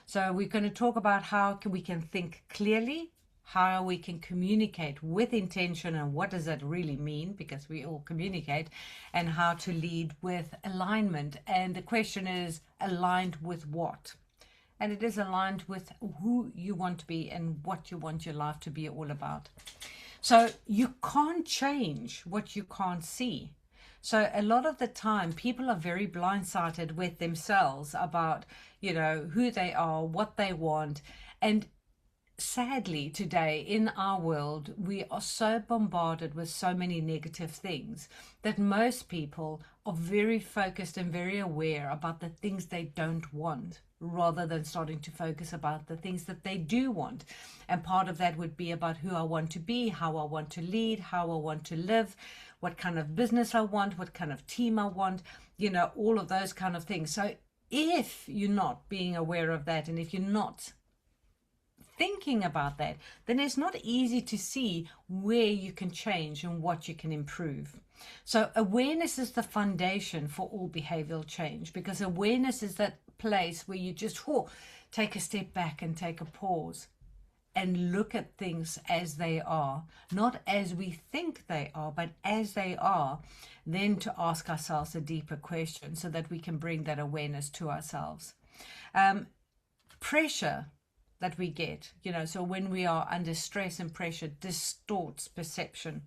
So we're going to talk about how we can think clearly, how we can communicate with intention, and what does that really mean, because we all communicate, and how to lead with alignment. And the question is, aligned with what? And it is aligned with who you want to be and what you want your life to be all about. So you can't change what you can't see. So a lot of the time, people are very blindsided with themselves about, who they are, what they want. And sadly, today in our world, we are so bombarded with so many negative things that most people are very focused and very aware about the things they don't want, rather than starting to focus about the things that they do want. And part of that would be about who I want to be, how I want to lead, how I want to live, what kind of business I want, what kind of team I want, all of those kind of things. So if you're not being aware of that, and if you're not thinking about that, then it's not easy to see where you can change and what you can improve. So awareness is the foundation for all behavioral change, because awareness is that place where you just take a step back and take a pause and look at things as they are, not as we think they are, but as they are, then to ask ourselves a deeper question so that we can bring that awareness to ourselves. Pressure that we get, so when we are under stress and pressure, distorts perception,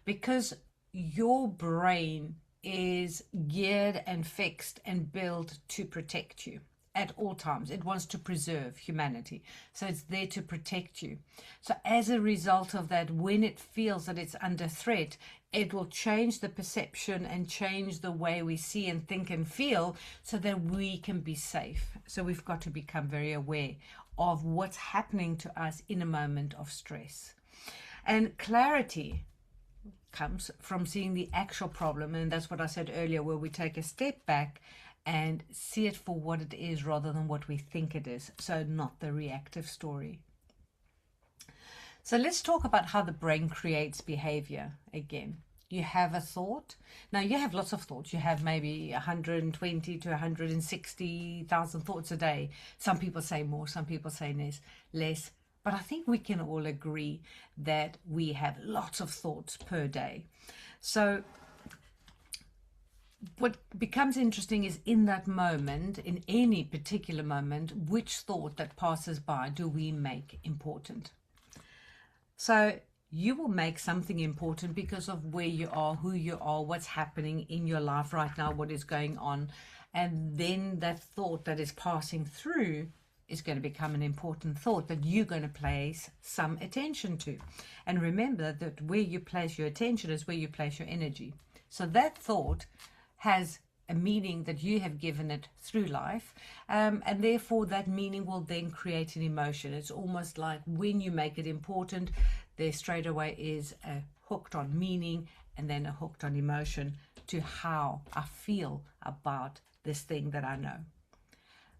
because your brain is geared and fixed and built to protect you at all times. It wants to preserve humanity, so it's there to protect you. So as a result of that, when it feels that it's under threat, it will change the perception and change the way we see and think and feel so that we can be safe. So we've got to become very aware of what's happening to us in a moment of stress. And clarity comes from seeing the actual problem, and that's what I said earlier, where we take a step back and see it for what it is rather than what we think it is, so not the reactive story. So let's talk about how the brain creates behavior again. You have a thought. Now you have lots of thoughts. You have maybe 120 to 160,000 thoughts a day. Some people say more, some people say less. But I think we can all agree that we have lots of thoughts per day. So what becomes interesting is, in that moment, in any particular moment, which thought that passes by do we make important? So you will make something important because of where you are, who you are, what's happening in your life right now, what is going on. And then that thought that is passing through is going to become an important thought that you're going to place some attention to. And remember that where you place your attention is where you place your energy. So that thought has a meaning that you have given it through life, and therefore that meaning will then create an emotion. It's almost like when you make it important, there straight away is a hooked on meaning and then a hooked on emotion to how I feel about this thing that I know.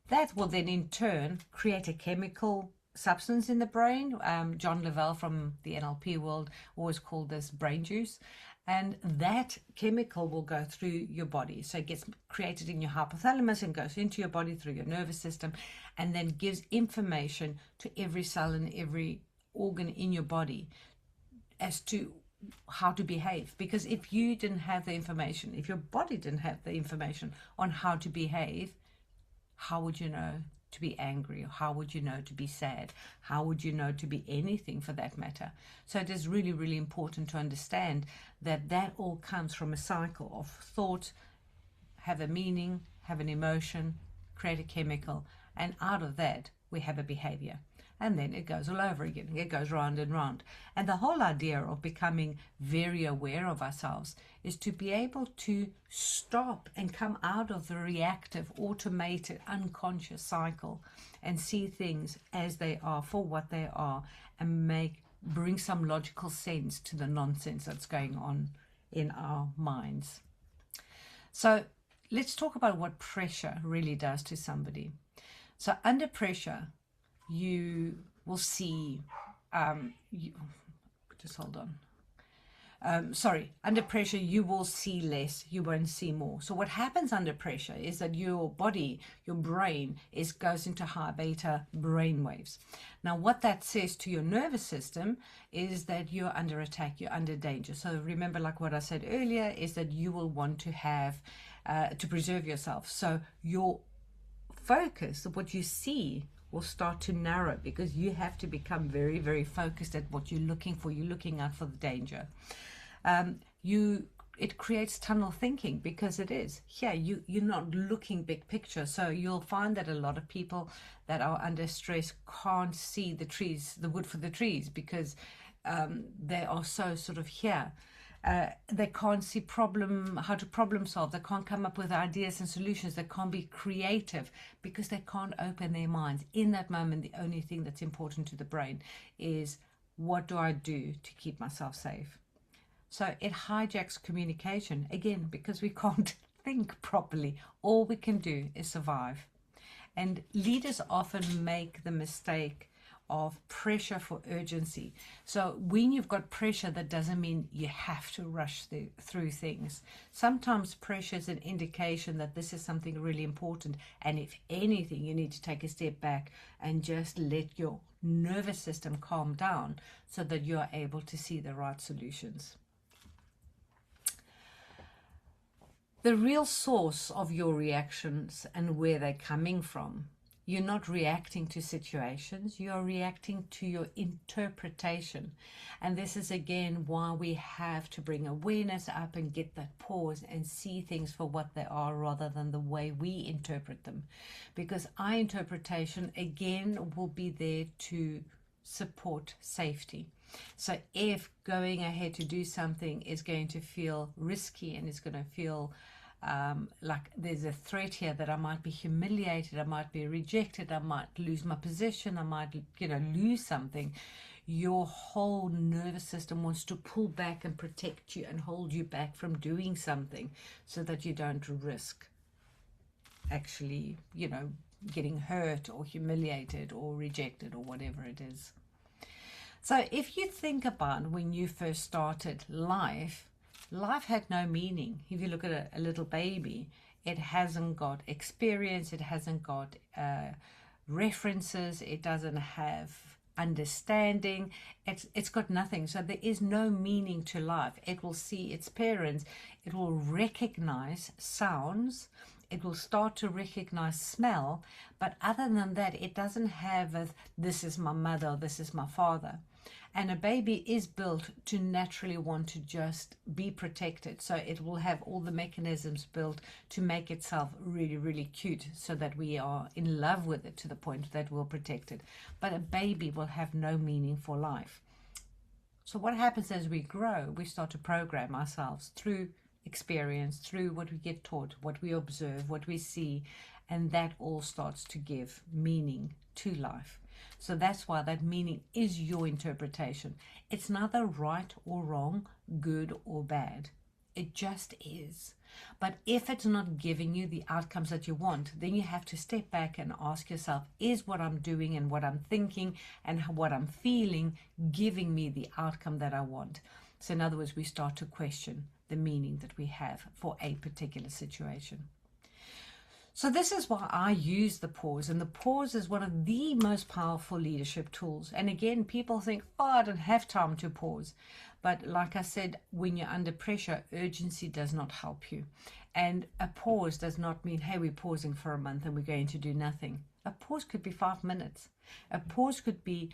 That will then in turn create a chemical substance in the brain. John Lavelle from the NLP world always called this brain juice. And that chemical will go through your body. So it gets created in your hypothalamus and goes into your body through your nervous system, and then gives information to every cell and every organ in your body as to how to behave. Because if you didn't have the information, if your body didn't have the information on how to behave, how would you know to be angry? Or how would you know to be sad? How would you know to be anything for that matter? So it is really, really important to understand that that all comes from a cycle of thought, have a meaning, have an emotion, create a chemical, and out of that we have a behavior. And then it goes all over again. It goes round and round. And the whole idea of becoming very aware of ourselves is to be able to stop and come out of the reactive, automated, unconscious cycle and see things as they are, for what they are, and bring some logical sense to the nonsense that's going on in our minds. So let's talk about what pressure really does to somebody. So under pressure, you will see, just hold on. under pressure, you will see less, you won't see more. So what happens under pressure is that your body, your brain, goes into high beta brain waves. Now, what that says to your nervous system is that you're under attack, you're under danger. So remember, like what I said earlier, is that you will want to have, to preserve yourself. So your focus of what you see will start to narrow, because you have to become very, very focused at what you're looking for. You're looking out for the danger. It creates tunnel thinking, because it is, you're not looking big picture. So you'll find that a lot of people that are under stress can't see the trees, the wood for the trees, because they are so sort of here. They can't see how to problem solve. They can't come up with ideas and solutions. They can't be creative, because they can't open their minds. In that moment, the only thing that's important to the brain is, what do I do to keep myself safe? So it hijacks communication, again, because we can't think properly. All we can do is survive. And leaders often make the mistake of pressure for urgency. So when you've got pressure, that doesn't mean you have to rush through things. Sometimes pressure is an indication that this is something really important. And if anything, you need to take a step back and just let your nervous system calm down, so that you're able to see the right solutions. The real source of your reactions and where they're coming from. You're not reacting to situations, you're reacting to your interpretation. And this is again why we have to bring awareness up and get that pause and see things for what they are, rather than the way we interpret them. Because our interpretation again will be there to support safety. So if going ahead to do something is going to feel risky, and it's going to feel like there's a threat here, that I might be humiliated, I might be rejected, I might lose my position, I might, lose something, your whole nervous system wants to pull back and protect you and hold you back from doing something, so that you don't risk actually, getting hurt or humiliated or rejected or whatever it is. So if you think about when you first started life had no meaning. If you look at a little baby, it hasn't got experience, it hasn't got references, it doesn't have understanding, it's got nothing. So there is no meaning to life. It will see its parents, it will recognize sounds, it will start to recognize smell, but other than that, it doesn't have this is my mother, this is my father. And a baby is built to naturally want to just be protected. So it will have all the mechanisms built to make itself really, really cute, so that we are in love with it to the point that we'll protect it. But a baby will have no meaning for life. So what happens as we grow, we start to program ourselves through experience, through what we get taught, what we observe, what we see, and that all starts to give meaning to life. So that's why that meaning is your interpretation. It's neither right or wrong, good or bad. It just is. But if it's not giving you the outcomes that you want, then you have to step back and ask yourself, is what I'm doing and what I'm thinking and what I'm feeling giving me the outcome that I want? So in other words, we start to question the meaning that we have for a particular situation. So this is why I use the pause, and the pause is one of the most powerful leadership tools. And again, people think, oh, I don't have time to pause. But like I said, when you're under pressure, urgency does not help you. And a pause does not mean, hey, we're pausing for a month and we're going to do nothing. A pause could be 5 minutes. A pause could be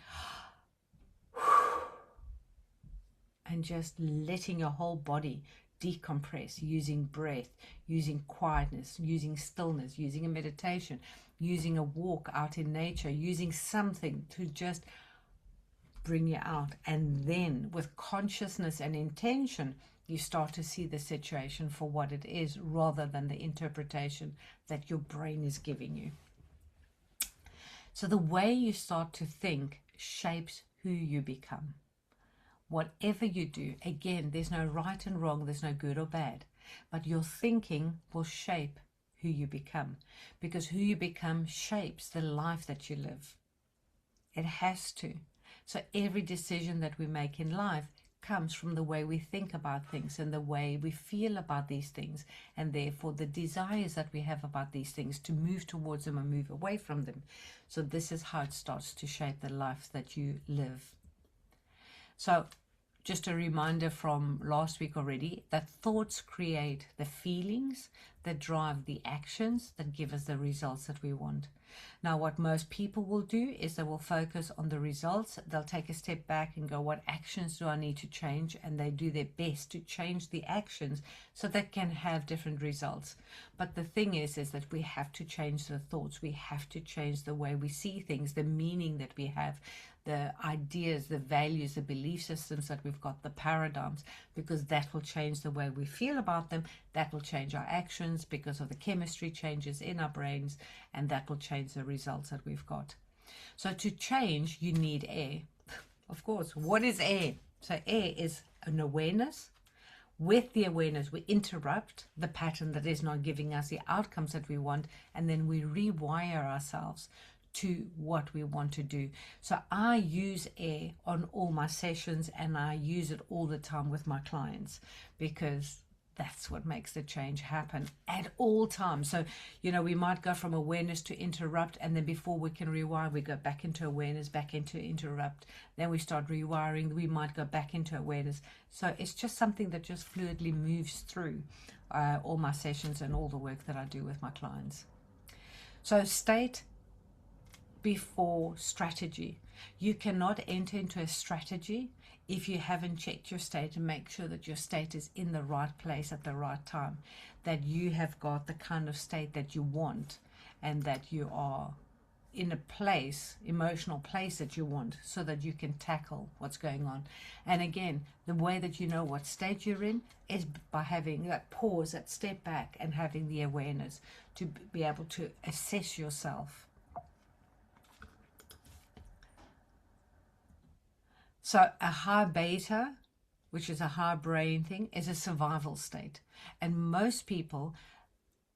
and just letting your whole body decompress, using breath, using quietness, using stillness, using a meditation, using a walk out in nature, using something to just bring you out. And then with consciousness and intention, you start to see the situation for what it is, rather than the interpretation that your brain is giving you. So the way you start to think shapes who you become. Whatever you do, again, there's no right and wrong, there's no good or bad, but your thinking will shape who you become, because who you become shapes the life that you live. It has to. So every decision that we make in life comes from the way we think about things and the way we feel about these things, and therefore the desires that we have about these things to move towards them or move away from them. So this is how it starts to shape the life that you live. So just a reminder from last week already that thoughts create the feelings that drive the actions that give us the results that we want. Now, what most people will do is they will focus on the results. They'll take a step back and go, what actions do I need to change? And they do their best to change the actions so they can have different results. But the thing is that we have to change the thoughts. We have to change the way we see things, the meaning that we have, the ideas, the values, the belief systems that we've got, the paradigms, because that will change the way we feel about them. That will change our actions because of the chemistry changes in our brains, and that will change the results that we've got. So to change, you need air. Of course, what is air? So air is an awareness. With the awareness, we interrupt the pattern that is not giving us the outcomes that we want, and then we rewire ourselves to what we want to do. So I use air on all my sessions, and I use it all the time with my clients, because that's what makes the change happen at all times. So, we might go from awareness to interrupt, and then before we can rewire, we go back into awareness, back into interrupt. Then we start rewiring. We might go back into awareness. So it's just something that just fluidly moves through all my sessions and all the work that I do with my clients. So state before strategy. You cannot enter into a strategy if you haven't checked your state and make sure that your state is in the right place at the right time, that you have got the kind of state that you want, and that you are in a place, emotional place that you want, so that you can tackle what's going on. And again, the way that you know what state you're in is by having that pause, that step back, and having the awareness to be able to assess yourself. So a high beta, which is a high brain thing, is a survival state. And most people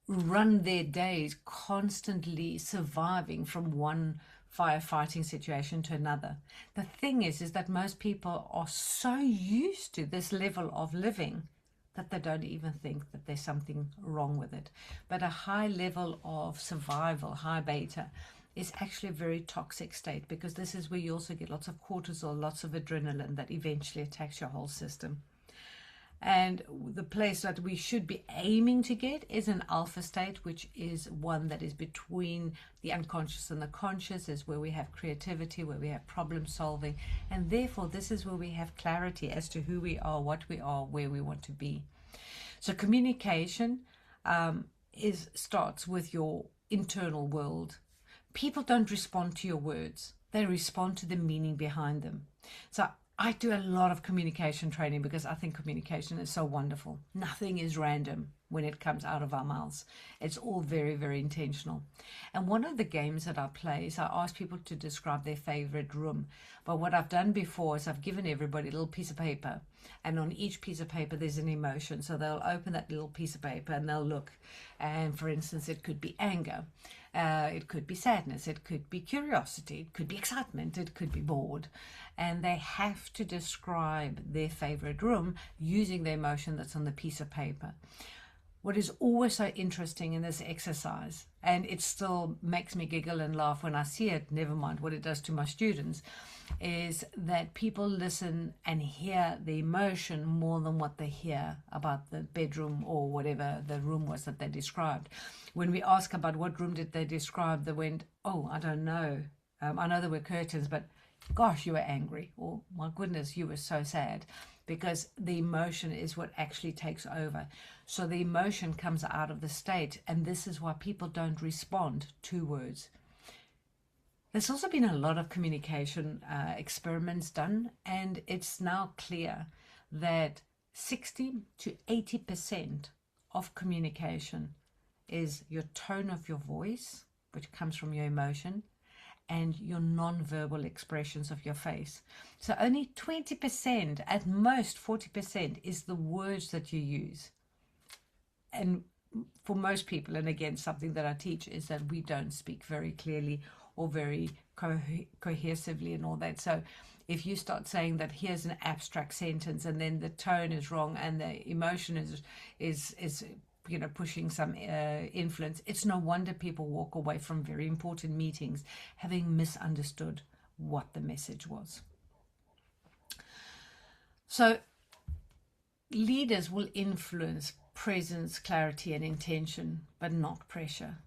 run their days constantly surviving from one firefighting situation to another. The thing is that most people are so used to this level of living that they don't even think that there's something wrong with it. But a high level of survival, high beta, is actually a very toxic state, because this is where you also get lots of cortisol, lots of adrenaline that eventually attacks your whole system. And the place that we should be aiming to get is an alpha state, which is one that is between the unconscious and the conscious, is where we have creativity, where we have problem solving, and therefore this is where we have clarity as to who we are, what we are, where we want to be. So communication starts with your internal world. People don't respond to your words. They respond to the meaning behind them. So I do a lot of communication training because I think communication is so wonderful. Nothing is random when it comes out of our mouths. It's all very, very intentional. And one of the games that I play is I ask people to describe their favorite room. But what I've done before is I've given everybody a little piece of paper, and on each piece of paper there's an emotion. So they'll open that little piece of paper and they'll look. And for instance, it could be anger. It could be sadness, it could be curiosity, it could be excitement, it could be bored. And they have to describe their favorite room using the emotion that's on the piece of paper. What is always so interesting in this exercise, and it still makes me giggle and laugh when I see it, never mind what it does to my students, is that people listen and hear the emotion more than what they hear about the bedroom or whatever the room was that they described. When we ask about what room did they describe, they went, oh, I don't know. I know there were curtains, but gosh, you were angry. Or my goodness, you were so sad. Because the emotion is what actually takes over. So the emotion comes out of the state, and this is why people don't respond to words. There's also been a lot of communication experiments done, and it's now clear that 60 to 80% of communication is your tone of your voice, which comes from your emotion, and your non-verbal expressions of your face. So only 20%, at most 40%, is the words that you use. And for most people, and again, something that I teach is that we don't speak very clearly or very cohesively and all that. So if you start saying that here's an abstract sentence and then the tone is wrong and the emotion is pushing some influence, it's no wonder people walk away from very important meetings having misunderstood what the message was. So leaders will influence presence, clarity, and intention, but not pressure.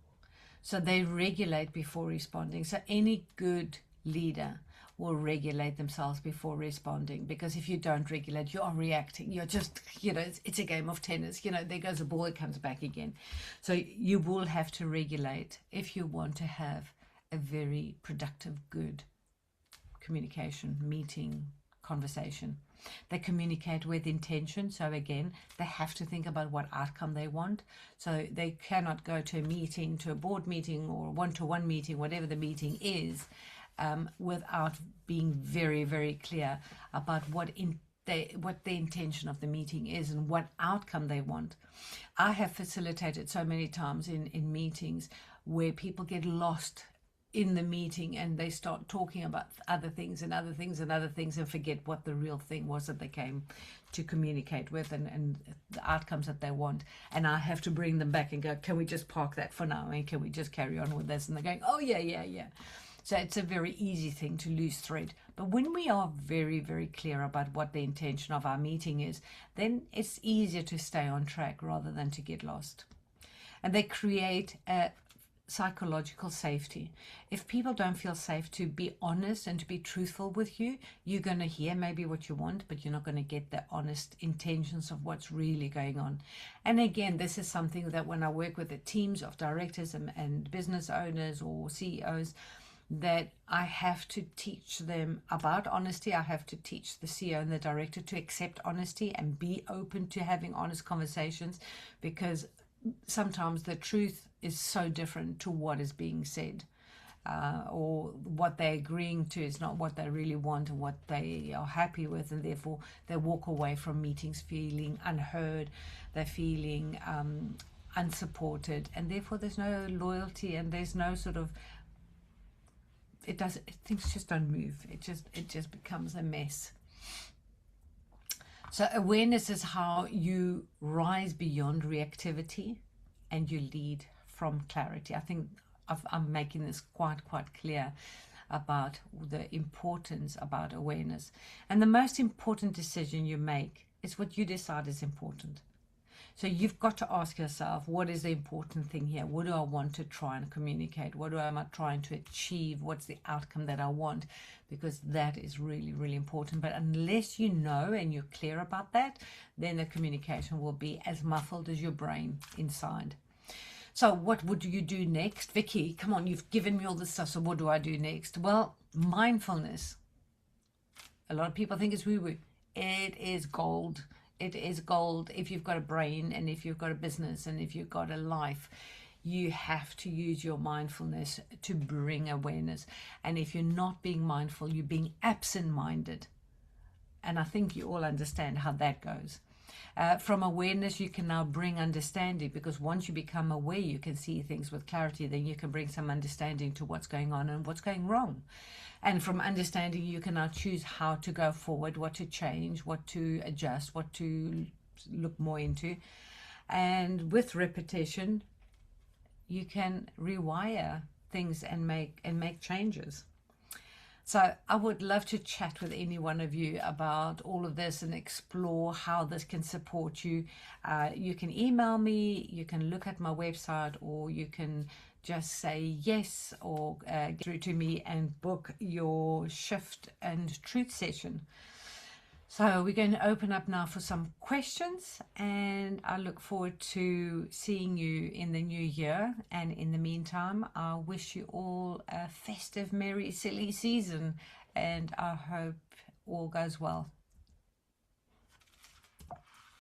So they regulate before responding. So any good leader will regulate themselves before responding, because if you don't regulate, you are reacting. You're just, it's a game of tennis. There goes the ball, it comes back again. So you will have to regulate if you want to have a very productive, good communication, meeting, conversation. They communicate with intention. So again, they have to think about what outcome they want. So they cannot go to a meeting, to a board meeting or one-to-one meeting, whatever the meeting is, without being very, very clear about what the intention of the meeting is and what outcome they want. I have facilitated so many times in meetings where people get lost in the meeting and they start talking about other things and other things and other things and forget what the real thing was that they came to communicate with and the outcomes that they want. And I have to bring them back and go, can we just park that for now and can we just carry on with this? And they're going, oh yeah. So it's a very easy thing to lose thread. But when we are very, very clear about what the intention of our meeting is, then it's easier to stay on track rather than to get lost. And they create a psychological safety. If people don't feel safe to be honest and to be truthful with you, you're going to hear maybe what you want, but you're not going to get the honest intentions of what's really going on. And again, this is something that when I work with the teams of directors and business owners or CEOs, that I have to teach them about honesty. I have to teach the CEO and the director to accept honesty and be open to having honest conversations, because sometimes the truth is so different to what is being said, or what they're agreeing to is not what they really want and what they are happy with, and therefore they walk away from meetings feeling unheard, they're feeling unsupported, and therefore there's no loyalty and there's no sort of things just don't move. It just becomes a mess. So awareness is how you rise beyond reactivity and you lead from clarity. I think I'm making this quite clear about the importance about awareness. And the most important decision you make is what you decide is important. So you've got to ask yourself, what is the important thing here? What do I want to try and communicate? What am I trying to achieve? What's the outcome that I want? Because that is really, really important. But unless you know and you're clear about that, then the communication will be as muffled as your brain inside. So what would you do next? Vicky, come on, you've given me all this stuff, so what do I do next? Well, mindfulness. A lot of people think it's woo-woo. It is gold. It is gold. If you've got a brain and if you've got a business and if you've got a life, you have to use your mindfulness to bring awareness. And if you're not being mindful, you're being absent-minded. And I think you all understand how that goes. From awareness, you can now bring understanding, because once you become aware, you can see things with clarity. Then you can bring some understanding to what's going on and what's going wrong. And from understanding, you can now choose how to go forward, what to change, what to adjust, what to look more into. And with repetition, you can rewire things and make changes. So I would love to chat with any one of you about all of this and explore how this can support you. You can email me, you can look at my website, or you can just say yes or get through to me and book your shift and truth session. So we're going to open up now for some questions, and I look forward to seeing you in the new year. And in the meantime, I wish you all a festive, merry, silly season, and I hope all goes well.